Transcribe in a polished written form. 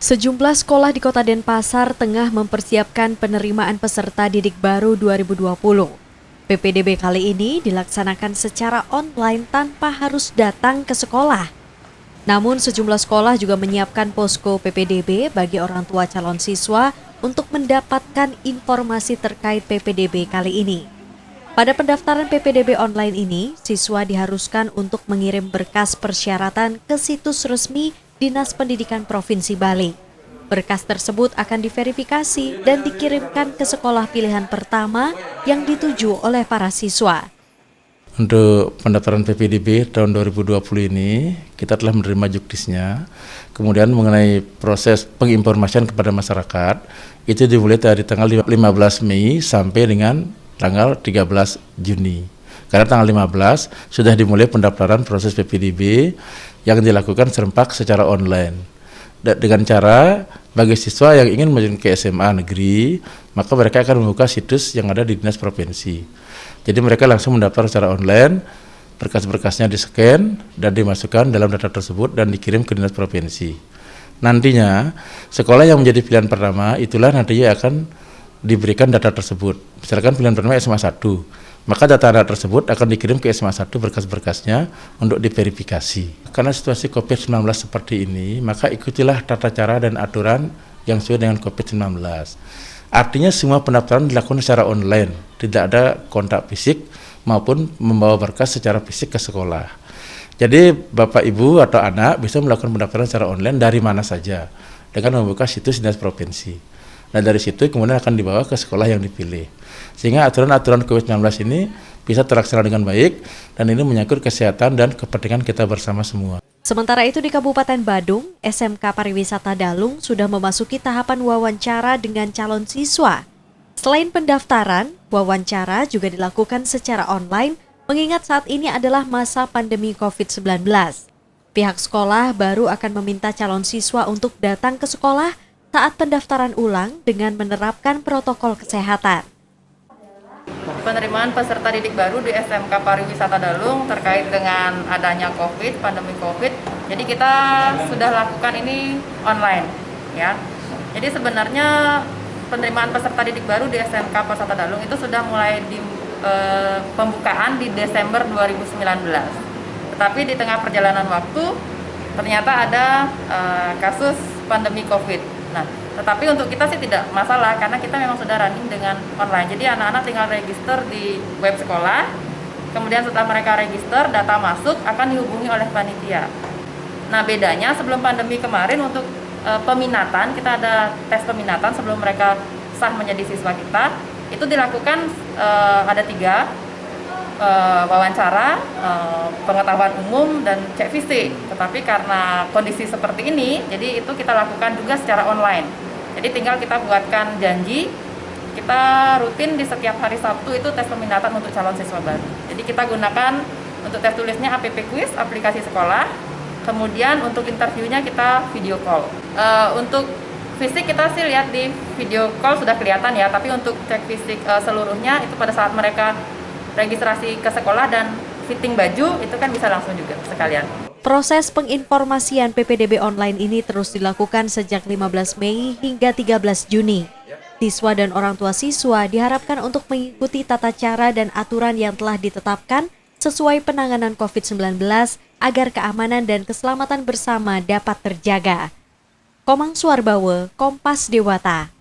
Sejumlah sekolah di Kota Denpasar tengah mempersiapkan penerimaan peserta didik baru 2020. PPDB kali ini dilaksanakan secara online tanpa harus datang ke sekolah. Namun sejumlah sekolah juga menyiapkan posko PPDB bagi orang tua calon siswa untuk mendapatkan informasi terkait PPDB kali ini. Pada pendaftaran PPDB online ini, siswa diharuskan untuk mengirim berkas persyaratan ke situs resmi Dinas Pendidikan Provinsi Bali. Berkas tersebut akan diverifikasi dan dikirimkan ke sekolah pilihan pertama yang dituju oleh para siswa. Untuk pendaftaran PPDB tahun 2020 ini, kita telah menerima juknisnya. Kemudian mengenai proses penginformasian kepada masyarakat, itu dimulai dari tanggal 15 Mei sampai dengan tanggal 13 Juni. Karena tanggal 15 sudah dimulai pendaftaran proses PPDB yang dilakukan serempak secara online. Dengan cara bagi siswa yang ingin masuk ke SMA negeri, maka mereka akan membuka situs yang ada di Dinas Provinsi. Jadi mereka langsung mendaftar secara online, berkas-berkasnya di-scan dan dimasukkan dalam data tersebut dan dikirim ke Dinas Provinsi. Nantinya, sekolah yang menjadi pilihan pertama itulah nantinya akan diberikan data tersebut. Misalkan pilihan pertama SMA 1, maka data tersebut akan dikirim ke SMA 1 berkas-berkasnya untuk diverifikasi. Karena situasi COVID-19 seperti ini, maka ikutilah tata cara dan aturan yang sesuai dengan COVID-19. Artinya semua pendaftaran dilakukan secara online, tidak ada kontak fisik maupun membawa berkas secara fisik ke sekolah. Jadi Bapak Ibu atau anak bisa melakukan pendaftaran secara online dari mana saja dengan membuka situs Dinas Provinsi. Nah dari situ kemudian akan dibawa ke sekolah yang dipilih. Sehingga aturan-aturan COVID-19 ini bisa terlaksana dengan baik dan ini menyangkut kesehatan dan kepentingan kita bersama semua. Sementara itu di Kabupaten Badung, SMK Pariwisata Dalung sudah memasuki tahapan wawancara dengan calon siswa. Selain pendaftaran, wawancara juga dilakukan secara online mengingat saat ini adalah masa pandemi COVID-19. Pihak sekolah baru akan meminta calon siswa untuk datang ke sekolah saat pendaftaran ulang dengan menerapkan protokol kesehatan. Penerimaan peserta didik baru di SMK Pariwisata Dalung terkait dengan adanya COVID, pandemi COVID. Jadi kita sudah lakukan ini online, ya. Jadi sebenarnya penerimaan peserta didik baru di SMK Pariwisata Dalung itu sudah mulai di pembukaan di Desember 2019. Tetapi di tengah perjalanan waktu ternyata ada kasus pandemi COVID. Nah, tetapi untuk kita sih tidak masalah karena kita memang sudah running dengan online. Jadi anak-anak tinggal register di web sekolah. Kemudian setelah mereka register, data masuk akan dihubungi oleh panitia. Nah, bedanya sebelum pandemi kemarin untuk peminatan, kita ada tes peminatan sebelum mereka sah menjadi siswa kita. Itu dilakukan ada 3 wawancara, pengetahuan umum, dan cek fisik. Tetapi karena kondisi seperti ini, jadi itu kita lakukan juga secara online. Jadi tinggal kita buatkan janji, kita rutin di setiap hari Sabtu itu tes peminatan untuk calon siswa baru. Jadi kita gunakan untuk tes tulisnya APP Quiz, aplikasi sekolah. Kemudian untuk interviewnya kita video call. Untuk fisik kita sih lihat di video call sudah kelihatan ya, tapi untuk cek fisik seluruhnya itu pada saat mereka registrasi ke sekolah dan fitting baju itu kan bisa langsung juga sekalian. Proses penginformasian PPDB online ini terus dilakukan sejak 15 Mei hingga 13 Juni. Siswa dan orang tua siswa diharapkan untuk mengikuti tata cara dan aturan yang telah ditetapkan sesuai penanganan COVID-19 agar keamanan dan keselamatan bersama dapat terjaga. Komang Suarbawe, Kompas Dewata.